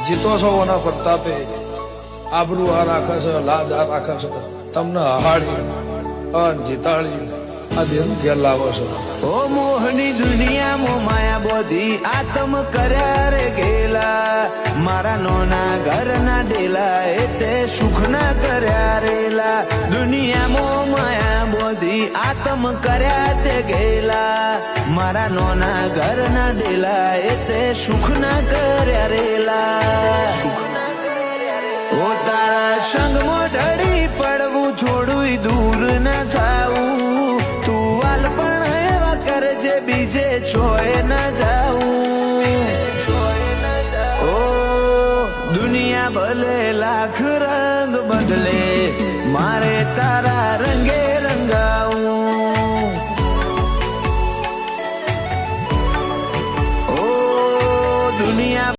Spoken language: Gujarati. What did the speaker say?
જીતો છો ઓના પ્રતાપે, આબરૂ આ રાખે છે, લાજ આ રાખે છે, તમને હહાડી અન જીતાડી આ દેવ ઘેર લાવો છો. ઓ મોહની દુનિયામાં માયા બોધી આતમ કર્યા રે ગેલા, મારા નોના ઘરના ડેલા એ તે સુખ ના કર્યા રેલા. દુનિયામાં માયા બોધી આતમ કર્યા તે ગેલા, મારા નોના ઘરના ડેલા એ તે સુખ ના કર્યા રેલા. ઓ તારા સંગમાં ઢળી પડવું થોડું દૂર ના થાવું, તું વાલ પણ એવા કરજે બીજે છોય ના જાવું. ઓ દુનિયા ભલે લાખ રંગ બદલે, મારે તારા રંગે રંગાવું.